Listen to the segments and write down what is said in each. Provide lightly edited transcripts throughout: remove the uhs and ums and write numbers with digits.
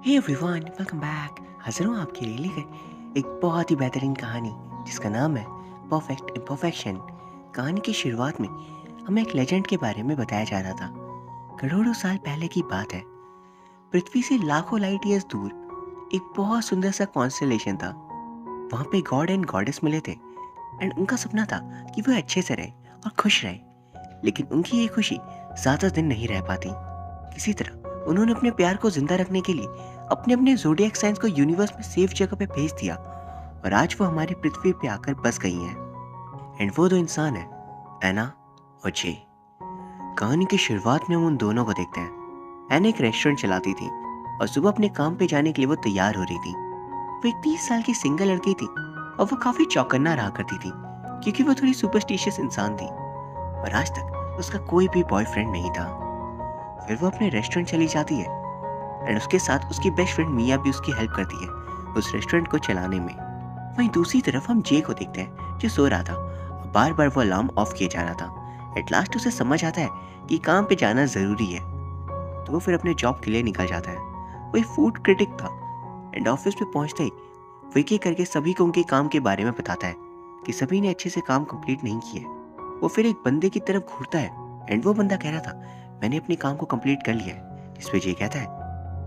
Hey everyone, welcome back. हाजिर हूँ आपके लिए लेकर एक बहुत ही बेहतरीन कहानी जिसका नाम है परफेक्ट इम्परफेक्शन। कहानी की शुरुआत में हमें एक लेजेंड के बारे में बताया जा रहा था। करोड़ों साल पहले की बात है। पृथ्वी से लाखों लाइट ईयर्स दूर एक बहुत सुंदर सा कॉन्स्टेलेशन था। वहाँ पे गॉड एंड गॉडेस मिले थे एंड उनका सपना था कि वो अच्छे से रहे और खुश रहे। लेकिन उनकी ये खुशी ज़्यादा दिन नहीं रह पाती। किसी तरह उन्होंने अपने प्यार को जिंदा रखने के लिए अपने अपने ज़ोडिएक साइंस को यूनिवर्स में सेफ जगह पे भेज दिया और आज वो हमारी पृथ्वी पे आकर बस गई हैं। एंड वो दो इंसान है, एना और जे। कहानी की शुरुआत में हम उन दोनों को देखते हैं। एना एक रेस्टोरेंट चलाती थी और सुबह अपने काम पे जाने के लिए वो तैयार हो रही थी। वो एक 30 साल की सिंगल लड़की थी और वो काफ़ी चौकन्ना रहा करती थी क्योंकि वो थोड़ी सुपरस्टिशियस इंसान थी और आज तक उसका कोई भी बॉयफ्रेंड नहीं था। फिर वो अपने रेस्टोरेंट चली जाती है एंड उसके साथ उसकी बेस्ट फ्रेंड मिया भी उसकी हेल्प करती है उस रेस्टोरेंट को चलाने में। वहीं दूसरी तरफ हम जे को देखते हैं जो सो रहा था और बार बार वो अलार्म ऑफ किया जा रहा था। एट लास्ट उसे समझ आता है कि काम पे जाना ज़रूरी है तो वो फिर अपने जॉब के लिए निकल जाता है। वो एक फूड क्रिटिक था एंड ऑफिस में पहुंचते ही वो एक एक करके सभी को उनके काम के बारे में बताता है कि सभी ने अच्छे से काम कंप्लीट नहीं किया। वो फिर एक बंदे की तरफ घूरता है एंड वो बंदा कह रहा था मैंने अपने काम को कंप्लीट कर लिया है। इस पे जे कहता है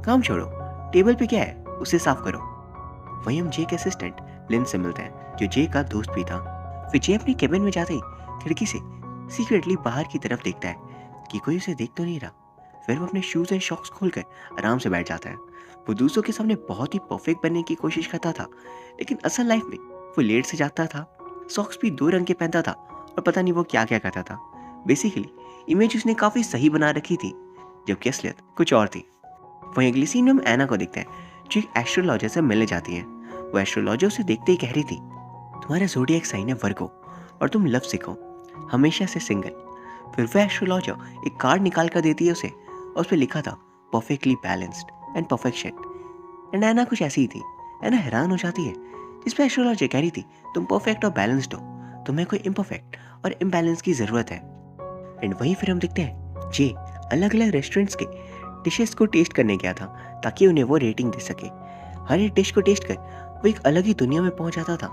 काम छोड़ो, टेबल पे क्या है उसे साफ करो। वहीं हम जे के असिस्टेंट लिन से मिलते हैं जो जे का दोस्त भी था। फिर जे अपनी केबिन में जाते ही खिड़की से सीक्रेटली बाहर की तरफ देखता है कि कोई उसे देख तो नहीं रहा। फिर वो अपने शूज एंड शॉक्स खोलकर आराम से बैठ जाता है। वो दूसरों के सामने बहुत ही परफेक्ट बनने की कोशिश करता था लेकिन असल लाइफ में वो लेट से जागता था, सॉक्स भी 2 रंग के पहनता था और पता नहीं वो क्या क्या करता था। बेसिकली इमेज उसने काफ़ी सही बना रखी थी जबकि असलियत कुछ और थी। वहीं अगली सीन में हम एना को देखते हैं जो एक एस्ट्रोलॉजर से मिलने जाती है। वो एस्ट्रोलॉजर उसे देखते ही कह रही थी तुम्हारा ज़ोडिएक साइन है वर्गो और तुम लव सीखो, हमेशा से सिंगल। फिर वो एस्ट्रोलॉजर एक कार्ड निकाल कर देती है उसे और उस पर लिखा था perfectly balanced and perfection. And एना कुछ ऐसी ही थी। एना हैरान हो जाती है जिस पर एस्ट्रोलॉजर कह रही थी तुम परफेक्ट और बैलेंस्ड हो, तुम्हें कोई इम्परफेक्ट और इम्बैलेंस की ज़रूरत है। एंड वहीं फिर हम देखते हैं जे अलग अलग रेस्टोरेंट्स के डिशेस को टेस्ट करने गया था ताकि उन्हें वो रेटिंग दे सके। हर एक डिश को टेस्ट कर वो एक अलग ही दुनिया में पहुंच जाता था।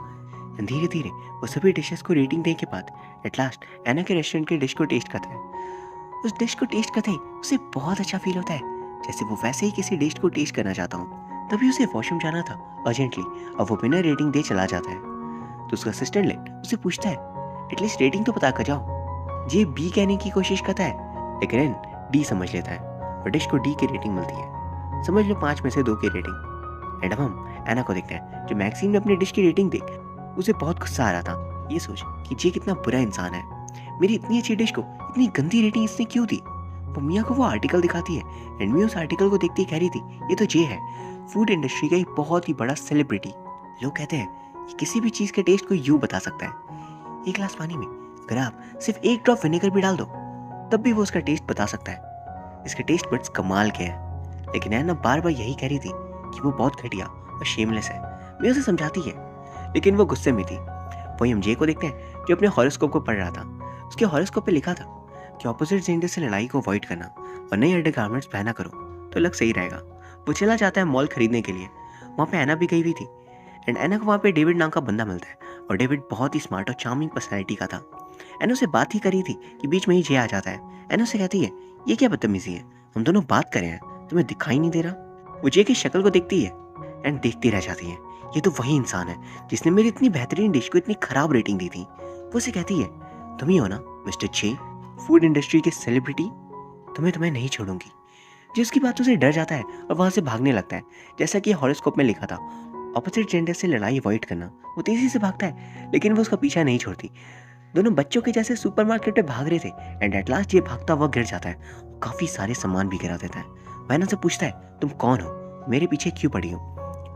धीरे धीरे वो सभी डिशेस को रेटिंग देने के बाद एट लास्ट एना के रेस्टोरेंट के डिश को टेस्ट करता है। उस डिश को टेस्ट करते ही उसे बहुत अच्छा फील होता है जैसे वो वैसे ही किसी डिश को टेस्ट करना चाहता हूँ। तभी उसे वॉशरूम जाना था अर्जेंटली और वो बिना रेटिंग दे चला जाता है। तो उसका असिस्टेंट लेट उसे पूछता है एटलीस्ट रेटिंग तो पता कर जाओ। ये बी कहने की कोशिश करता है लेकिन एन डी समझ लेता है और डिश को डी की रेटिंग मिलती है। समझ लो 5 में से 2 की रेटिंग। एंड अब हम एना को देखते हैं जो मैगजीन में अपनी डिश की रेटिंग देख उसे बहुत गुस्सा आ रहा था। ये सोच कि जे कितना बुरा इंसान है, मेरी इतनी अच्छी डिश को इतनी गंदी रेटिंग इसने क्यों दी। वो मिया को वो आर्टिकल दिखाती है एंड मिया उस आर्टिकल को देखते ही कह रही थी ये तो जे है, फूड इंडस्ट्री का एक बहुत ही बड़ा सेलिब्रिटी। लोग कहते हैं कि किसी भी चीज़ के टेस्ट को यूँ बता सकता है। एक गिलास पानी में अगर आप सिर्फ 1 ड्रॉप विनेगर भी डाल दो तब भी वो उसका टेस्ट बता सकता है। इसके टेस्ट बड्स कमाल के हैं। लेकिन एना बार बार यही कह रही थी कि वो बहुत घटिया और शेमलेस है। मैं उसे समझाती है लेकिन वो गुस्से में थी। वहीं हम जे को देखते हैं जो अपने हॉरोस्कोप को पढ़ रहा था। उसके हॉरोस्कोप पे लिखा था कि ऑपोजिट जेंडर से लड़ाई को अवॉइड करना और नए अंडर गारमेंट्स पहना करो तो लग सही रहेगा। वो चला जाता है मॉल खरीदने के लिए। वहाँ पे एना भी गई हुई थी एंड एना को वहाँ पे डेविड नाम का बंदा मिलता है और डेविड बहुत ही स्मार्ट और चार्मिंग पर्सनैलिटी का था। एना उसे बात ही करी थी कि बीच में ही जे आ जाता है। एना उसे कहती है ये क्या बदतमीजी है, हम दोनों बात कर रहे हैं, तुम्हें दिखाई नहीं दे रहा। वो जे की शक्ल को देखती है एंड देखती रह जाती है। ये तो वही इंसान है जिसने मेरी इतनी बेहतरीन डिश को इतनी खराब रेटिंग दी थी। वो उसे कहती है तुम ही हो ना मिस्टर जे, फूड इंडस्ट्री के सेलिब्रिटी, तुम्हें नहीं छोड़ूंगी। जिसकी बातों से डर जाता है और वहाँ से भागने लगता है जैसा कि हॉरोस्कोप में लिखा था ऑपोजिट जेंडर से लड़ाई अवॉइड करना। वो तेजी से भागता है लेकिन वो उसका पीछा नहीं छोड़ती। दोनों बच्चों के जैसे सुपरमार्केट में भाग रहे थे एंड एट लास्ट ये भागता हुआ गिर जाता है। काफ़ी सारे सामान भी गिरा देता है। वह से पूछता है तुम कौन हो, मेरे पीछे क्यों पड़ी हो।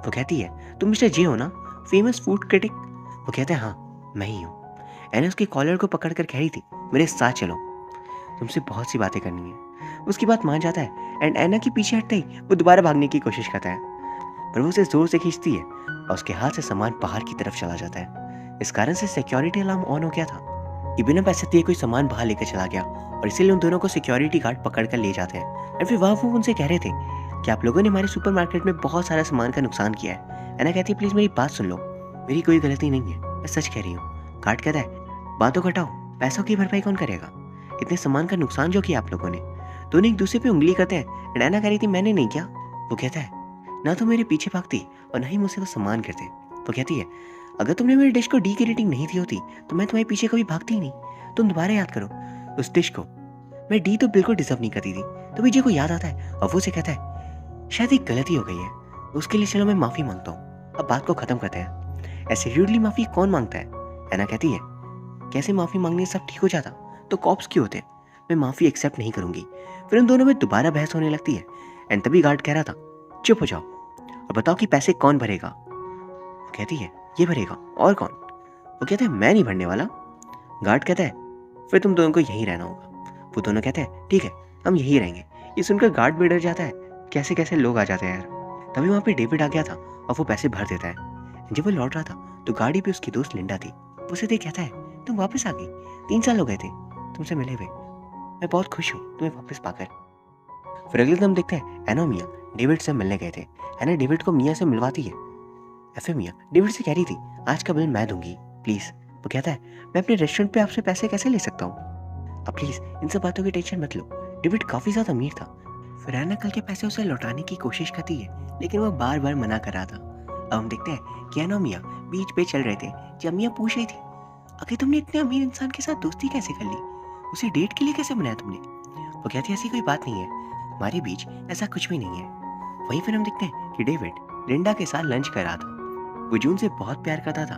वो कहती है तुम मिस्टर जे हो ना, फेमस फूड क्रिटिक। वो कहता है हाँ मैं ही हूँ। एना उसके कॉलर को पकड़कर कह रही थी मेरे साथ चलो, तुमसे बहुत सी बातें करनी है। उसकी बात मान जाता है एंड एना के पीछे हटते ही वो दोबारा भागने की कोशिश करता है पर वो उसे जोर से खींचती है और उसके हाथ से सामान बाहर की तरफ चला जाता है। इस कारण से सिक्योरिटी अलार्म ऑन हो गया था कि बिना पैसे दिए कोई सामान बाहर लेकर चला गया और इसीलिए उन दोनों को सिक्योरिटी गार्ड पकड़ कर ले जाते हैं। एंड फिर वहाँ वो उनसे कह रहे थे कि आप लोगों ने हमारे सुपरमार्केट में बहुत सारा सामान का नुकसान किया है। एना कहती है प्लीज़ मेरी बात सुन लो, मेरी कोई गलती नहीं है, मैं सच कह रही हूँ। गार्ड कहता है बातों घटाओ, पैसों की भरपाई कौन करेगा? इतने सामान का नुकसान जो किया आप लोगों ने। दोनों एक दूसरे पे उंगली करते हैं। एंड एना कह रही थी मैंने नहीं किया। वो कहता है ना तो मेरे पीछे भागती और ना ही मुझसे वो सामान करते। वो कहती है अगर तुमने मेरी डिश को डी की रेटिंग नहीं दी होती तो मैं तुम्हारे पीछे कभी भागती ही नहीं। तुम दोबारा याद करो उस डिश को, मैं डी तो बिल्कुल डिजर्व नहीं करती थी। तो विजय को याद आता है और वो उसे कहता है शायद एक गलती हो गई है, उसके लिए चलो मैं माफ़ी मांगता हूँ, अब बात को ख़त्म करते हैं। ऐसे रूडली माफ़ी कौन मांगता है? एना कहती है कैसे माफ़ी मांगने से सब ठीक हो जाता, तो कॉप्स क्यों होते? मैं माफ़ी एक्सेप्ट नहीं करूँगी। फिर उन दोनों में दोबारा बहस होने लगती है। एंड तभी गार्ड कह रहा था चुप हो जाओ और बताओ कि पैसे कौन भरेगा? वो कहती है ये भरेगा, और कौन? वो कहते हैं मैं नहीं भरने वाला। गार्ड कहता है फिर तुम दोनों को यहीं रहना होगा। वो दोनों कहते हैं ठीक है हम यहीं रहेंगे। ये सुनकर गार्ड भी डर जाता है, कैसे कैसे लोग आ जाते हैं यार। तभी वहाँ पे डेविड आ गया था और वो पैसे भर देता है। जब वो लौट रहा था तो गाड़ी पे उसकी दोस्त लिंडा थी। वो उसे देख कहता है तुम वापस आ गई, 3 साल हो गए थे तुमसे मिले हुए, मैं बहुत खुश हूँ तुम्हें वापस पाकर। फिर अगले दिन हम देखते हैं एना और मिया डेविड से मिलने गए थे। एना डेविड को मिया से मिलवाती है। फिर मिया डेविड से कह रही थी आज का बिल मैं दूंगी प्लीज। वो कहता है मैं अपने रेस्टोरेंट पे आपसे पैसे कैसे ले सकता हूँ, अब प्लीज इन सब बातों की टेंशन मत लो। डेविड काफी ज्यादा अमीर था। फिर एना कल के पैसे उसे लौटाने की कोशिश करती है लेकिन वो बार बार मना कर रहा था। अब हम देखते हैं कि एना और मिया बीच पे चल रहे थे जब मिया पूछ रही थी आखिर तुमने इतने अमीर इंसान के साथ दोस्ती कैसे कर ली, उसे डेट के लिए कैसे बनाया तुमने? वो कहती है ऐसी कोई बात नहीं है, हमारे बीच ऐसा कुछ भी नहीं है। वहीं फिर हम देखते हैं कि डेविड लिंडा के साथ लंच कर रहा था। वो जून से बहुत प्यार करता था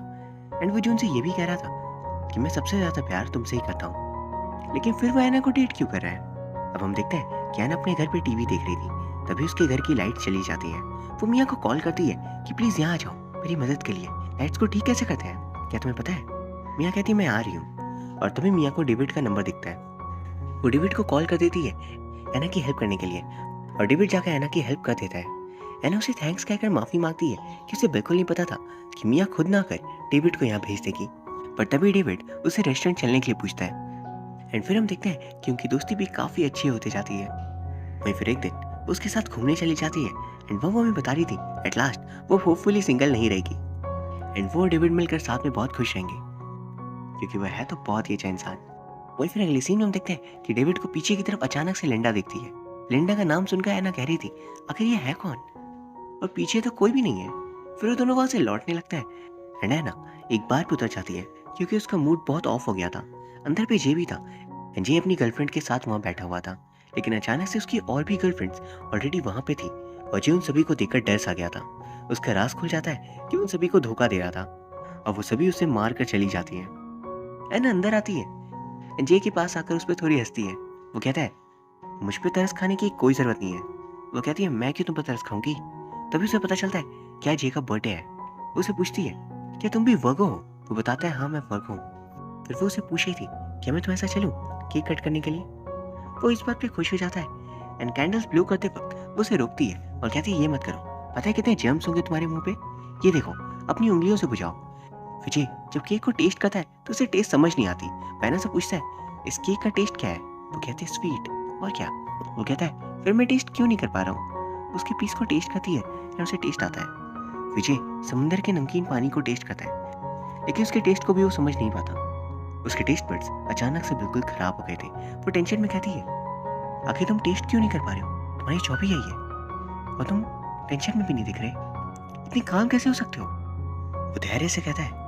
एंड वो जून से ये भी कह रहा था कि मैं सबसे ज्यादा प्यार तुमसे ही करता हूँ। लेकिन फिर वो एना को डेट क्यों कर रहा है? अब हम देखते हैं कि एना अपने घर पे टीवी देख रही थी, तभी उसके घर की लाइट चली जाती है। वो मिया को कॉल करती है कि प्लीज यहाँ आ जाओ मेरी मदद के लिए, लाइट्स को ठीक कैसे करते हैं, क्या तुम्हें पता है? मिया कहती है मैं आ रही हूँ। और तभी मिया को डेविड का नंबर दिखता है। वो डेविड को कॉल कर देती है एना की हेल्प करने के लिए और डेविड जाकर एना की हेल्प कर देता है। एना उसे थैंक्स कहकर माफी मांगती है कि उसे बिल्कुल नहीं पता था कि मिया खुद ना कर डेविड को यहाँ भेज देगी। पर तभी डेविड उसे रेस्टोरेंट चलने के लिए पूछता है। एंड फिर हम देखते हैं कि उनकी दोस्ती भी काफी अच्छी होती जाती है। वहीं फिर एक दिन वो उसके साथ घूमने चली जाती है एंड वो हमें बता रही थी एट लास्ट वो होपफुली सिंगल नहीं रहेगी एंड वो और डेविड मिलकर साथ में बहुत खुश रहेंगे क्योंकि वह है तो बहुत ही अच्छा इंसान। वहीं फिर अगली सीन में हम देखते हैं कि डेविड को पीछे की तरफ अचानक से लिंडा दिखती है। लिंडा का नाम सुनकर एना कह रही थी आखिर ये है कौन, और पीछे तो कोई भी नहीं है। फिर वो दोनों वहां से लौटने लगता है एंड एना एक बार पे उतर जाती है क्योंकि उसका मूड बहुत ऑफ हो गया था। अंदर पे जे भी था एंड जे अपनी गर्लफ्रेंड के साथ वहां बैठा हुआ था, लेकिन अचानक से उसकी और भी गर्लफ्रेंड्स ऑलरेडी वहां पे थी और जे उन सभी को देखकर डर सा गया था। उसका राज खुल जाता है कि उन सभी को धोखा दे रहा था और वो सभी उसे मार कर चली जाती है। एना अंदर आती है, जे के पास आकर उस पर थोड़ी हंसती है। वो कहता है मुझ पे तरस खाने की कोई जरूरत नहीं है। वो कहती है मैं क्यों तुम पर तरस खाऊंगी? तभी उसे पता चलता है क्या जे का बर्थडे है। वो उसे पूछती है क्या तुम भी वर्गो हो? वो बताता है हाँ मैं वर्गो हूँ। फिर वो उसे पूछ रही थी क्या मैं तुम्हारे साथ चलूं केक कट करने के लिए? वो इस बात पे खुश हो जाता है एंड कैंडल्स ब्लो करते वक्त वो उसे रोकती है और कहती है ये मत करो, पता है कितने जर्म्स होंगे तुम्हारे मुंह पे, ये देखो अपनी उंगलियों से बुझाओ। विजय जब केक को टेस्ट करता है तो उसे टेस्ट समझ नहीं आती। पैना से पूछता है इस केक का टेस्ट क्या है? वो कहते हैं स्वीट, और क्या? वो कहता है फिर मैं टेस्ट क्यों नहीं कर पा रहा हूँ? उसके पीस को टेस्ट करती है और उसे टेस्ट आता है। विजय समंदर के नमकीन पानी को टेस्ट करता है लेकिन उसके टेस्ट को भी वो समझ नहीं पाता। उसके टेस्ट बड्स अचानक से बिल्कुल खराब हो गए थे। वो टेंशन में कहती है आखिर तुम टेस्ट क्यों नहीं कर पा रहे हो, तुम्हारी जॉब ही यही है और तुम टेंशन में भी नहीं दिख रहे, इतनी काम कैसे हो सकते हो? वो धैर्य से कहता है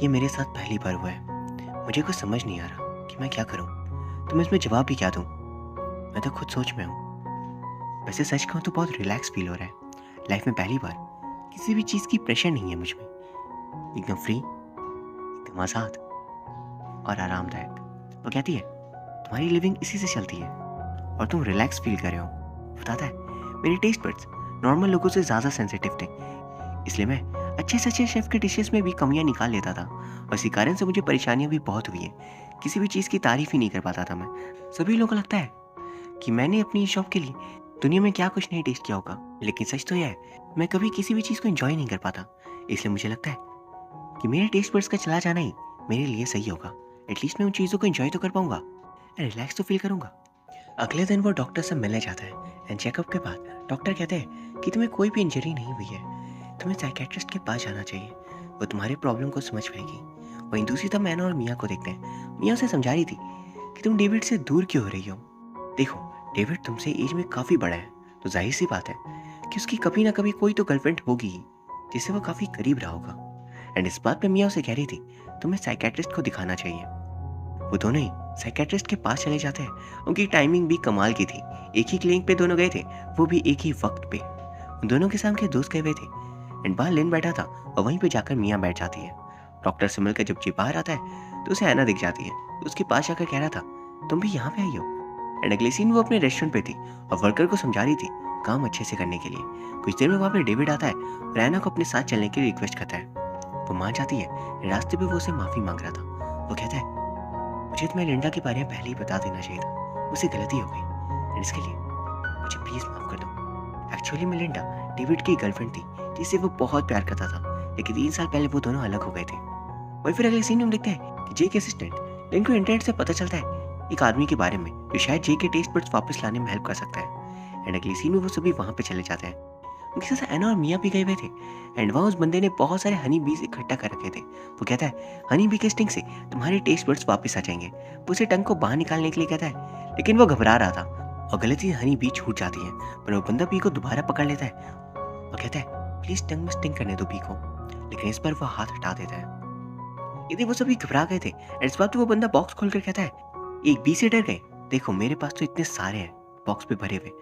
ये मेरे साथ पहली बार हुआ है, मुझे कुछ समझ नहीं आ रहा कि मैं क्या करूं, तो मैं इसमें जवाब भी क्या दूं, मैं तो खुद सोच में हूं। वैसे सच कहूं तो बहुत रिलैक्स फील हो रहा है, लाइफ में पहली बार किसी भी चीज़ की प्रेशर नहीं है मुझ में, एकदम फ्री, एकदम आज़ाद और आरामदायक। वो कहती है तुम्हारी लिविंग इसी से चलती है और तुम रिलैक्स फील कर रहे हो। बताता है मेरे टेस्ट बड्स नॉर्मल लोगों से ज़्यादा सेंसिटिव थे, इसलिए मैं अच्छे से अच्छे शेफ के डिशेस में भी कमियां निकाल लेता था और इसी कारण से मुझे परेशानियां भी बहुत हुई है। किसी भी चीज़ की तारीफ ही नहीं कर पाता था मैं। सभी लोगों को लगता है कि मैंने अपनी शॉप के लिए दुनिया में क्या कुछ नहीं टेस्ट किया होगा, लेकिन सच तो यह है मैं कभी किसी भी चीज़ को एंजॉय नहीं कर पाता। इसलिए मुझे लगता है कि मेरे टेस्ट बड्स का चला जाना ही मेरे लिए सही होगा। एटलीस्ट मैं उन चीज़ों को एंजॉय तो कर पाऊंगा, रिलैक्स तो फील करूंगा। अगले दिन वो डॉक्टर से मिलने जाता है एंड चेकअप के बाद डॉक्टर कहते हैं कि तुम्हें कोई भी इंजरी नहीं हुई है, तुम्हें साइकेट्रिस्ट के पास जाना चाहिए, वो तुम्हारी प्रॉब्लम को समझ पाएगी। वहीं दूसरी तरफ मैना और मिया को देखते हैं। मिया उसे समझा रही थी कि तुम डेविड से दूर क्यों हो रही हो। देखो, डेविड तुमसे एज में काफ़ी बड़ा है, तो जाहिर सी बात है कि उसकी कभी ना कभी कोई तो गर्लफ्रेंड होगी ही जिससे वो काफ़ी करीब रहा होगा। एंड इस बात पे मिया उसे कह रही थी तुम्हें साइकेट्रिस्ट को दिखाना चाहिए। वो दोनों ही साइकेट्रिस्ट के पास चले जाते हैं। उनकी टाइमिंग भी कमाल की थी, एक ही क्लिनिक पे दोनों गए थे, वो भी एक ही वक्त पे। उन दोनों के सामने दोस्त गए हुए थे एंड बाहर लिन बैठा था और वहीं पे जाकर मिया बैठ जाती है। डॉक्टर से मिलकर जब जी बाहर आता है तो उसे ऐना दिख जाती है, तो उसके पास जाकर कह रहा था तुम भी यहाँ पे आई हो। एंड अगले सीन वो अपने रेस्टोरेंट पे थी और वर्कर को समझा रही थी काम अच्छे से करने के लिए। कुछ देर में वहाँ पे डेविड आता है और ऐना को अपने साथ चलने की रिक्वेस्ट करता है। वो मान जाती है। रास्ते पे वो उसे माफ़ी मांग रहा था। वो कहता है मुझे तुम्हें लिंडा के बारे में पहले ही बता देना चाहिए था, मुझसे गलती हो गई एंड इसके लिए मुझे प्लीज़ माफ़ कर दो। एक्चुअली में लिंडा डेविड की गर्लफ्रेंड थी जिससे वो बहुत प्यार करता था, लेकिन 3 साल पहले वो दोनों अलग हो गए थे। वही फिर अगले सीन में हम देखते हैं कि जे के असिस्टेंट लिन को इंटरनेट से पता चलता है एक आदमी के बारे में जो शायद जे के टेस्ट बड्स वापस लाने में हेल्प कर सकता है। एंड अगले सीन में वो सभी वहाँ पे चले जाते हैं। उनके साथ एना और मिया भी गए हुए थे एंड वहाँ उस बंदे ने बहुत सारे हनी बीज इकट्ठा कर रखे थे। वो कहता है हनी बी के स्टिंग से तुम्हारे टेस्ट बड्स वापस आ जाएंगे। वो उसे टंग को बाहर निकालने के लिए कहता है, लेकिन वो घबरा रहा था और गलती से हनी बी छूट जाती है, पर वो बंदा बी को दोबारा पकड़ लेता है और कहता है प्लीज टंग में स्टिंग करने दो बी को, लेकिन इस पर वो हाथ हटा देता है। यदि वो सभी घबरा गए थे एंड इस बात वो बंदा बॉक्स खोलकर कहता है एक बी से डर गए, देखो मेरे पास तो इतने सारे हैं बॉक्स पे भरे हुए।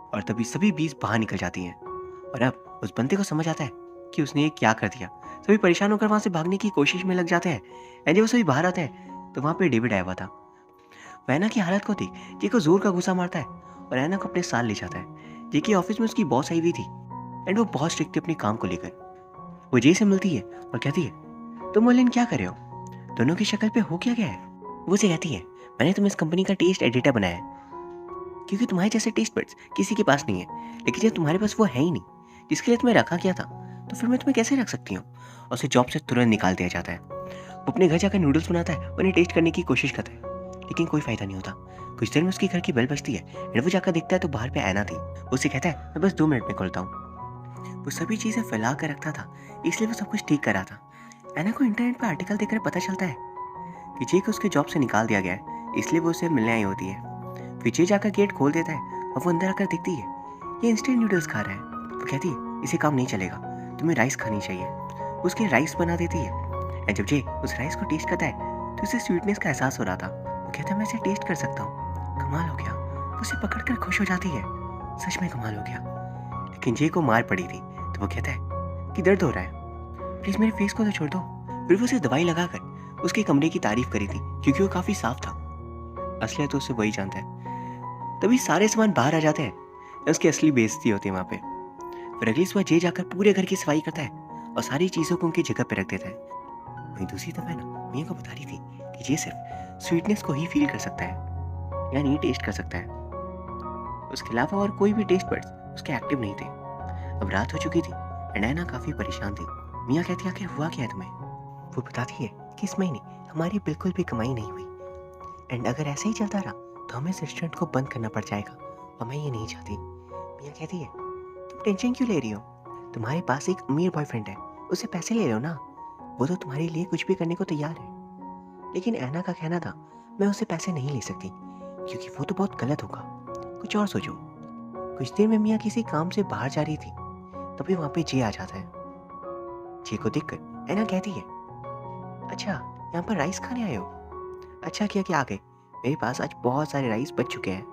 और तभी सभी बीज बाहर निकल जाती हैं और अब उस बंदे को समझ आता है कि उसने ये क्या कर दिया। सभी परेशान होकर वहां से भागने की कोशिश में लग जाते हैं एंड जब वो सभी बाहर आते हैं तो वहां पे डेविड आया हुआ था। वह ऐना की हालत को देख जे को जोर का गुस्सा मारता है और ऐना को अपने साथ ले जाता है। जे की ऑफिस में उसकी बॉस आई हुई थी एंड वो बहुत स्ट्रिक्ट थी अपने काम को लेकर। वो जे से मिलती है और कहती है तुम और लिन क्या कर रहे हो, दोनों की शक्ल पे हो क्या गया है। वो उसे कहती है मैंने तुम्हें इस कंपनी का टेस्ट एडिटर बनाया है क्योंकि तुम्हारे जैसे टेस्ट बड्स किसी के पास नहीं है, लेकिन जब तुम्हारे पास वो है ही नहीं जिसके लिए तुम्हें रखा गया था, तो फिर मैं तुम्हें कैसे रख सकती हूँ। और उसे जॉब से तुरंत निकाल दिया जाता है। वो अपने घर जाकर नूडल्स बनाता है, उन्हें टेस्ट करने की कोशिश करता है, लेकिन कोई फायदा नहीं होता। कुछ देर में उसके घर की बेल बजती है एंड वो जाकर देखता है तो बाहर पे ऐना थी। वो उसे कहता है मैं बस 2 मिनट में खोलता हूँ। वो सभी चीज़ें फैला कर रखता था, इसलिए वो सब कुछ ठीक कर रहा था। ऐना को इंटरनेट पर आर्टिकल देखकर पता चलता है कि जे को उसके जॉब से निकाल दिया गया है, इसलिए वो उसे मिलने आई होती है। फिर जे जाकर गेट खोल देता है और वो अंदर आकर देखती है ये इंस्टेंट नूडल्स खा रहा है। वो कहती है इसे काम नहीं चलेगा, तुम्हें राइस खानी चाहिए। उसके राइस बना देती है एंड जब जे उस राइस को टेस्ट करता है तो उसे स्वीटनेस का एहसास हो रहा था। वो कहता है मैं इसे टेस्ट कर सकता हूँ, कमाल हो गया। वो उसे पकड़कर खुश हो जाती है, सच में कमाल हो गया। लेकिन जे को मार पड़ी थी तो वो कहता है कि दर्द हो रहा है, प्लीज़ मेरे फेस को तो छोड़ दो। फिर वो उसे दवाई लगाकर उसके कमरे की तारीफ करी थी क्योंकि वो काफ़ी साफ था। असलियत तो उसे वही जानता है। तभी सारे सामान बाहर आ जाते हैं, उसकी असली बेइज्जती होती है वहाँ पे। फिर अगली सुबह जे जाकर पूरे घर की सफाई करता है और सारी चीज़ों को उनकी जगह पे रख देता है। वहीं दूसरी तरफ है ना मिया को बता रही थी कि जे सिर्फ स्वीटनेस को ही फील कर सकता है, यानी टेस्ट कर सकता है। उसके अलावा और कोई भी टेस्ट बड्स उसके एक्टिव नहीं थे। अब रात हो चुकी थी एंड ऐना काफ़ी परेशान थी। मिया कहती आखिर हुआ क्या है तुम्हें। वो बताती है कि इस महीने हमारी बिल्कुल भी कमाई नहीं हुई एंड अगर ऐसे ही चलता रहा तो हमें इस रेस्टोरेंट को बंद करना पड़ जाएगा और मैं ये नहीं चाहती। मिया कहती है तुम टेंशन क्यों ले रही हो, तुम्हारे पास एक अमीर बॉयफ्रेंड है, उसे पैसे ले लो ना, वो तो तुम्हारे लिए कुछ भी करने को तैयार है। लेकिन ऐना का कहना था मैं उससे पैसे नहीं ले सकती क्योंकि वो तो बहुत गलत होगा, कुछ और सोचो। कुछ देर में मिया किसी काम से बाहर जा रही थी, तभी वहाँ पे जे आ जाता है। जे को देखकर ऐना कहती है अच्छा यहाँ पर राइस खाने आए हो, अच्छा किया कि आ गए, मेरे पास आज बहुत सारे राइस बच चुके हैं,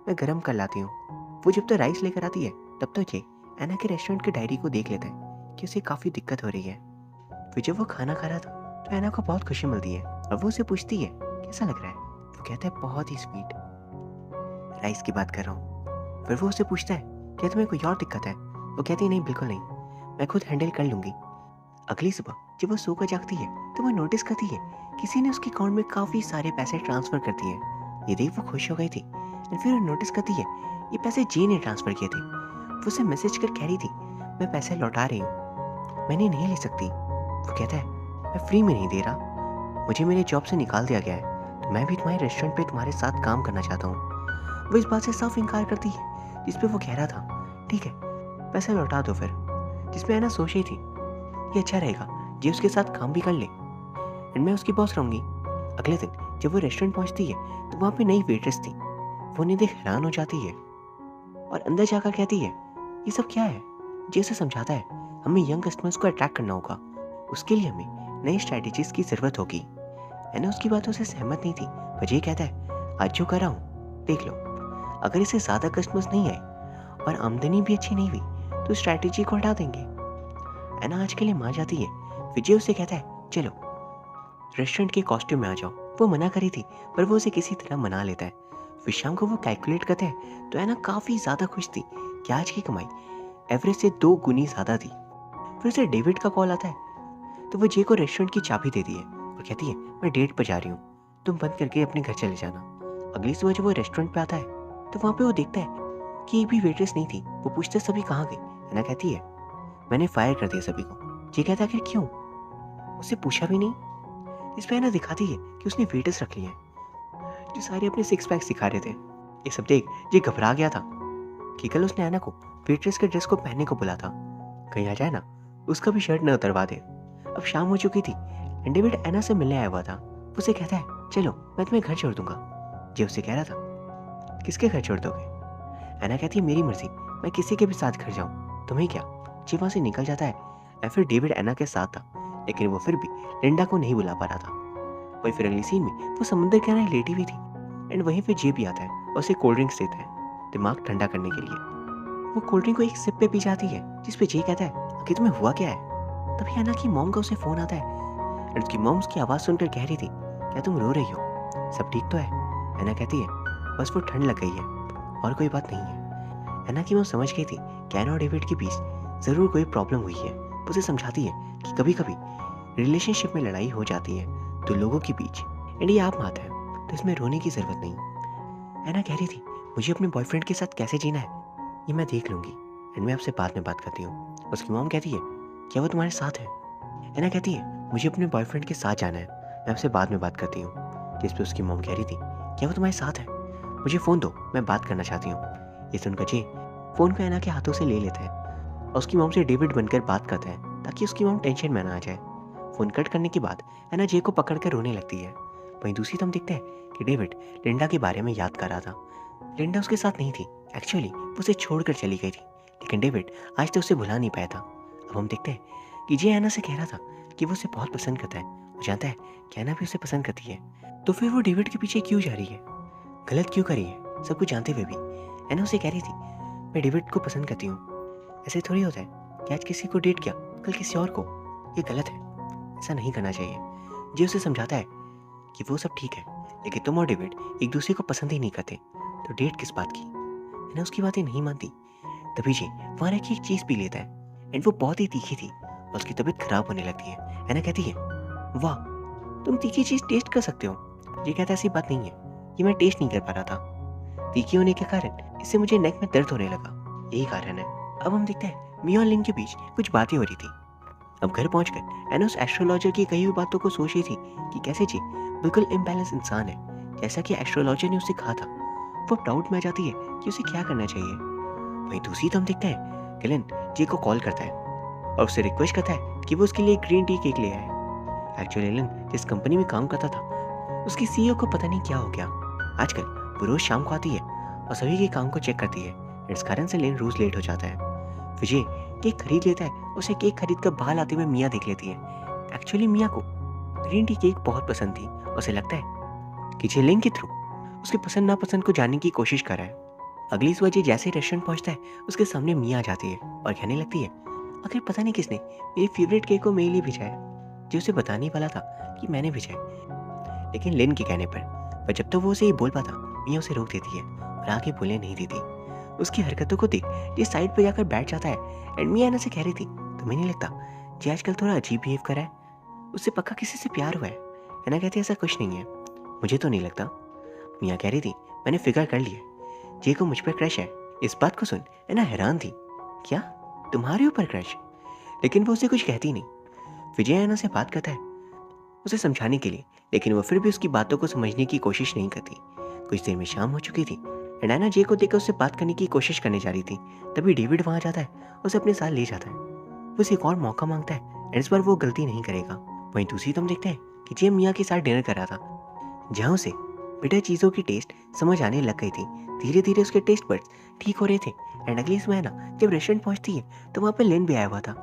मैं गर्म कर लाती हूँ। वो जब तक राइस लेकर आती है तब तो जे ऐना के रेस्टोरेंट की डायरी को देख लेता है कि उसे काफ़ी दिक्कत हो रही है। फिर जब वो खाना खा रहा था तो ऐना को बहुत खुशी मिलती है और वो उसे पूछती है कैसा लग रहा है। वो कहता है बहुत ही स्वीट, राइस की बात कर रहा हूँ। फिर वो उससे पूछता है क्या तुम्हें कोई और दिक्कत है। वो कहती है नहीं बिल्कुल नहीं, मैं खुद हैंडल कर लूँगी। अगली सुबह जब वो सोकर जागती है तो वो नोटिस करती है किसी ने उसके अकाउंट में काफ़ी सारे पैसे ट्रांसफ़र कर दिए। ये देख वो खुश हो गई थी और फिर वो नोटिस करती है ये पैसे जी ने ट्रांसफ़र किए थे। वो उसे मैसेज कर कह रही थी मैं पैसे लौटा रही हूँ, मैंने नहीं ले सकती। वो कहता है मैं फ्री में नहीं दे रहा, मुझे मेरे जॉब से निकाल दिया गया है, तो मैं भी तुम्हारे रेस्टोरेंट पे तुम्हारे साथ काम करना चाहता हूँ। वो इस बात से साफ इनकार करती है जिस पे वो कह रहा था ठीक है पैसा लौटा दो फिर, जिसमें ऐना सोच रही थी ये अच्छा रहेगा जे उसके साथ काम भी कर ले एंड मैं उसकी बॉस रहूंगी। अगले दिन जब वो रेस्टोरेंट पहुंचती है तो वहाँ पे नई वेट्रेस थी। वो उन्हें देख हैरान हो जाती है और अंदर जाकर कहती है ये सब क्या है। जे उसे समझाता है हमें यंग कस्टमर्स को अट्रैक्ट करना होगा, उसके लिए हमें नई स्ट्रैटेजीज की जरूरत होगी। ऐना उसकी बातों से सहमत नहीं थी पर ये कहता है आज जो कर रहा हूँ देख लो, अगर इसे ज़्यादा कस्टमर्स नहीं आए और आमदनी भी अच्छी नहीं हुई तो स्ट्रैटेजी को हटा देंगे। ऐना आज के लिए मान जाती है। विजय उसे कहता है चलो रेस्टोरेंट के कॉस्ट्यूम में आ जाओ। वो मना करी थी पर वो उसे किसी तरह मना लेता है। फिर शाम को वो कैलकुलेट करते हैं तो ऐना काफ़ी ज़्यादा खुश थी कि आज की कमाई एवरेज से 2 गुनी ज़्यादा थी। फिर उसे डेविड का कॉल आता है तो वो जे को रेस्टोरेंट की चाबी देती है और कहती है मैं डेट पर जा रही हूँ, तुम बंद करके अपने घर चले जाना। अगली सुबह जब वो रेस्टोरेंट पे आता है तो वहाँ पे वो देखता है कि एक भी वेट्रेस नहीं थी। वो पूछते सभी कहाँ गई। ऐना कहती है मैंने फायर कर दिया सभी को। जे कहता है आखिर क्यों, उससे पूछा भी नहीं। इस पे ऐना दिखाती है कि उसने वेटर्स रख लिए हैं जो सारे अपने सिक्स पैक सिखा रहे थे। ये सब देख ये घबरा गया था कि कल उसने ऐना को वेट्रेस के ड्रेस को पहनने को बोला था, कहीं आ जाए ना उसका भी शर्ट न उतरवा दे। अब शाम हो चुकी थी एंड डेविड ऐना से मिलने आया हुआ था। उसे कहता है चलो मैं तुम्हें घर छोड़ दूंगा। जे उससे कह रहा था किसके घर छोड़ दोगे। ऐना कहती है मेरी मर्जी, मैं किसी के भी साथ घर जाऊँ, तुम्हें क्या। जे वहाँ से निकल जाता है या फिर डेविड ऐना के साथ था लेकिन वो फिर भी लिंडा को नहीं बुला पा रहा था। वहीं फिर अगली सीन में वो समुद्र के किनारे लेटी हुई थी एंड वहीं पे जे भी आता है और उसे कोल्ड ड्रिंक्स देता है दिमाग ठंडा करने के लिए। वो कोल्ड ड्रिंक को एक सिप पे पी जाती है जिस पे जे कहता है कि तुम्हें हुआ क्या है। तभी ऐना की मॉम का उसे फोन आता है एंड उसकी मॉम उसकी आवाज़ सुनकर कह रही थी क्या तुम रो रही हो, सब ठीक तो है। ऐना कहती है बस वो ठंड लग गई है और कोई बात नहीं है। ऐना की मॉम समझ गई थी कि ऐना और डेविड के बीच ज़रूर कोई प्रॉब्लम हुई है। उसे समझाती है कि कभी कभी रिलेशनशिप में लड़ाई हो जाती है दो लोगों के बीच एंड ये आप बात है तो इसमें रोने की ज़रूरत नहीं। ऐना कह रही थी मुझे अपने बॉयफ्रेंड के साथ कैसे जीना है ये मैं देख लूँगी एंड मैं आपसे बाद में बात करती हूँ। उसकी मॉम कहती है क्या वो तुम्हारे साथ है। ऐना कहती है मुझे अपने बॉयफ्रेंड के साथ जाना है, मैं आपसे बाद में बात करती हूँ। जिस पे उसकी मॉम कह रही थी क्या वो तुम्हारे साथ है, मुझे फ़ोन दो मैं बात करना चाहती हूँ। ये सुनकर जे फ़ोन को ऐना के हाथों से ले लेता है और उसकी मॉम से डेविड बनकर बात करता है ताकि उसकी मॉम टेंशन में ना आ जाए। फ़ोन कट करने के बाद ऐना जे को पकड़ कर रोने लगती है। वहीं दूसरी तरफ देखते हैं कि डेविड लिंडा के बारे में याद कर रहा था। लिंडा उसके साथ नहीं थी, एक्चुअली वो उसे छोड़कर चली गई थी लेकिन डेविड आज तक उसे भुला नहीं पाया था। अब हम देखते हैं कि जे ऐना से कह रहा था कि वो उसे बहुत पसंद करता है, वो जानता है कि ऐना भी उसे पसंद करती है, तो फिर वो डेविड के पीछे क्यों जा रही है, गलत क्यों कर रही है। सब कुछ जानते हुए भी ऐना उसे कह रही थी मैं डेविड को पसंद करती हूँ। ऐसे थोड़ी होता है कि आज किसी को डेट किया कल किसी और को, ये गलत है, ऐसा नहीं करना चाहिए। जे उसे समझाता है कि वो सब ठीक है लेकिन तुम और डेविड एक दूसरे को पसंद ही नहीं करते तो डेट किस बात की। ऐना उसकी बातें नहीं मानती। तभी जे वहाँ रह के एक चीज़ पी लेता है एंड वो बहुत ही तीखी थी और उसकी तबीयत खराब होने लगती है। ऐना कहती है वाह तुम तीखी चीज़ टेस्ट कर सकते हो। ये कहता है ऐसी बात नहीं है, ये मैं टेस्ट नहीं कर पा रहा था, तीखी होने के कारण इससे मुझे नेक में दर्द होने लगा, यही कारण है। अब हम देखते हैं मिया और लिन के बीच कुछ बातें हो रही थी। अब घर पहुंचकर ऐना उस एस्ट्रोलॉजर की कही हुई बातों को सोच रही थी कि कैसे जी बिल्कुल इम्बैलेंस इंसान है जैसा कि एस्ट्रोलॉजर ने उसे कहा था। वो डाउट में आ जाती है कि उसे क्या करना चाहिए। वहीं दूसरी तरफ देखते हैं कि लिन जे को कॉल करता है और उससे रिक्वेस्ट करता है कि वो उसके लिए ग्रीन टी केक ले आए। एक्चुअली लिन जिस कंपनी में काम करता था उसकी सीईओ को पता नहीं क्या हो गया, आजकल वो रोज शाम को आती है और सभी के काम को चेक करती है। इस कारण से लिन रोज लेट हो जाता है। विजय केक खरीद लेता है, उसे केक खरीद कर बाहर आते हुए मिया देख लेती है। एक्चुअली मिया को ग्रीन टी केक बहुत पसंद थी, उसे लगता है कि जे लिन के थ्रू उसके पसंद नापसंद को जानने की कोशिश कर रहा है। अगली सुबह जे जैसे रेस्टोरेंट पहुंचता है उसके सामने मिया आ जाती है और कहने लगती है आखिर पता नहीं किसने मेरी फेवरेट केक को मेरे लिए भेजा है। जो उसे बताने वाला था कि मैंने भेजा है लेकिन लिन के कहने पर जब तक वो उसे ये बोल पाता मिया उसे रोक देती है और आगे बोलने नहीं देती। उसकी हरकतों को देख जे साइड पर जाकर बैठ जाता है एंड मिया ऐना से कह रही थी तुम्हें नहीं लगता जे आजकल थोड़ा अजीब बिहेव कर रहा है, उससे पक्का किसी से प्यार हुआ है। ऐना कहती ऐसा कुछ नहीं है, मुझे तो नहीं लगता। मिया कह रही थी मैंने फिगर कर लिया जे को मुझ पर क्रश है। इस बात को सुन ऐना हैरान थी, क्या तुम्हारे ऊपर क्रश, लेकिन वो उसे कुछ कहती नहीं। विजय ऐना से बात करता है उसे समझाने के लिए लेकिन वो फिर भी उसकी बातों को समझने की कोशिश नहीं करती। कुछ देर में शाम हो चुकी थी एंड एना जे को देखकर उससे बात करने की कोशिश करने जा रही थी, तभी डेविड वहाँ जाता है, उसे अपने साथ ले जाता है। वो उसे एक और मौका मांगता है एंड इस बार वो गलती नहीं करेगा। वहीं दूसरी तरफ देखते हैं कि जे मिया के साथ डिनर कर रहा था, जहाँ उसे बिटर चीज़ों की टेस्ट समझ आने लग गई थी। धीरे धीरे उसके टेस्ट बड्स ठीक हो रहे थे एंड अगली सुबह ना जब रेस्टोरेंट पहुंचती है तो वहाँ पे लिन भी आया हुआ था।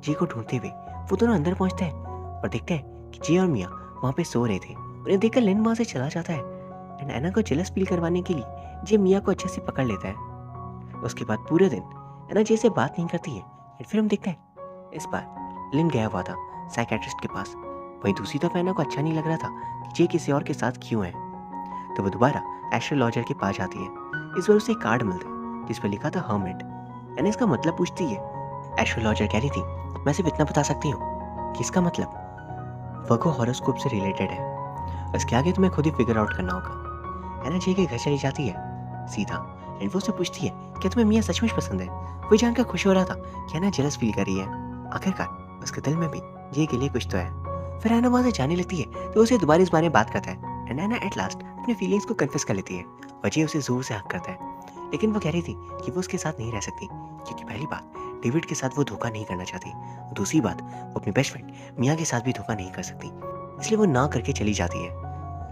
जे को ढूंढते हुए वो दोनों अंदर पहुंचते हैं और देखते हैं कि जे और मिया वहाँ पे सो रहे थे। उन्हें देखकर लिन वहाँ से चला जाता है एंड एना को जेलस फील करवाने के लिए जे मिया को अच्छे से पकड़ लेता है। उसके बाद पूरे दिन एना जे से बात नहीं करती है एंड फिर हम देखते हैं इस बार लिन गया हुआ था साइकेट्रिस्ट के पास। वहीं दूसरी तरफ एना को अच्छा नहीं लग रहा था कि जे किसी और के साथ क्यों है, तो वो दोबारा एस्ट्रोलॉजर के पास जाती है। इस बार उसे एक कार्ड मिलता है जिस पर लिखा था हर्मिट। एना इसका मतलब पूछती है। एस्ट्रोलॉजर कह रही थी, मैं सिर्फ इतना बता सकती हूँ कि इसका मतलब वर्गो हॉरोस्कोप से रिलेटेड है, इसके आगे तुम्हें खुद ही फिगर आउट करना होगा। एना जे के घर चली जाती है सीधा एंड वो उससे पूछती है क्या तुम्हें मिया सचमुच पसंद है। वो जानकर खुश हो रहा था कि एना जेलस फील कर रही है। आखिरकार उसके दिल में भी जे के लिए कुछ तो है। फिर एना वहाँ से जाने लगती है तो उसे दोबारा इस बारे में बात करता है एंड एना एट लास्ट अपने फीलिंग्स को कन्फेस कर लेती है और जे उसे जोर से हक करता है। लेकिन वो कह रही थी कि वो उसके साथ नहीं रह सकती क्योंकि पहली बात डेविड के साथ वो धोखा नहीं करना चाहती, और दूसरी बात वो अपने बेस्ट फ्रेंड मिया के साथ भी धोखा नहीं कर सकती, इसलिए वो ना करके चली जाती है।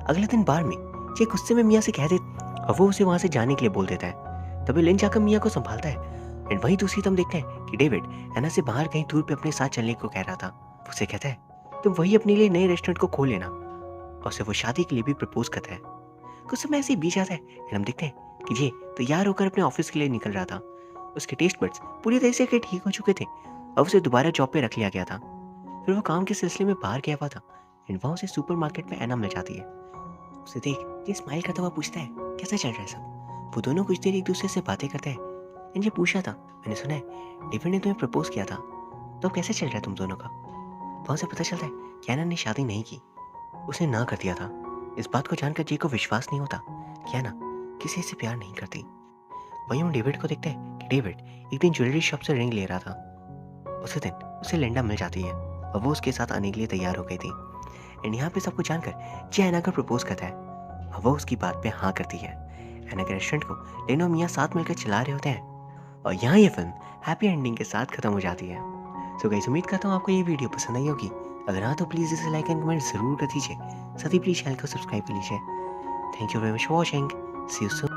अगले दिन बार में जे गुस्से में मिया से कह दे और वो उसे वहाँ से जाने के लिए बोल देता है। तभी लिन जाकर मिया को संभालता है एंड वहीं दूसरी तरफ देखते हैं कि डेविड एना से बाहर कहीं दूर पे अपने साथ चलने को कह रहा था। उसे कहता है तुम वही अपने लिए नए रेस्टोरेंट को खोल लेना, और उसे वो शादी के लिए भी प्रपोज करता है। कुछ समय ऐसे ही बीत जाता है एंड हम देखते हैं कि जे तैयार होकर अपने ऑफिस के लिए निकल रहा था। उसके टेस्ट बड्स पूरी तरह से ठीक हो चुके थे और उसे दोबारा जॉब पे रख लिया गया था। फिर वो काम के सिलसिले में बाहर गया हुआ था एंड वहाँ उसे सुपरमार्केट में एना मिल जाती है। उसे देख ये स्माइल करता हुआ पूछता है कैसा चल रहा है सब। वो दोनों कुछ देर एक दूसरे से बातें करते हैं एंड ये पूछा था मैंने सुना है डेविड ने तुम्हें प्रपोज किया था, तो कैसे चल रहा है तुम दोनों का। वहाँ से पता चलता है कि एना ने शादी नहीं की, उसने ना कर दिया था। इस बात को जानकर जे को विश्वास नहीं होता कि एना किसी से प्यार नहीं करती। वहीं हम डेविड को देखते हैं कि डेविड एक दिन ज्वेलरी शॉप से रिंग ले रहा था। उसी दिन उसे लिंडा मिल जाती है और वो उसके साथ आने के लिए तैयार हो गई थी एंड यहाँ पे सब कुछ जानकर जे एना को प्रपोज करता है और वो उसकी बात पे हाँ करती है। एना के रेस्टोरेंट को लिन और मिया साथ मिलकर चला रहे होते हैं और यहाँ ये फिल्म हैप्पी एंडिंग के साथ खत्म हो जाती है। सो गाइस उम्मीद करता हूँ आपको ये वीडियो पसंद आई होगी। अगर हाँ तो प्लीज़ इसे लाइक एंड कमेंट जरूर कर दीजिए, साथ ही प्लीज़ चैनल को सब्सक्राइब कर लीजिए। Thank you very much for watching, see you soon.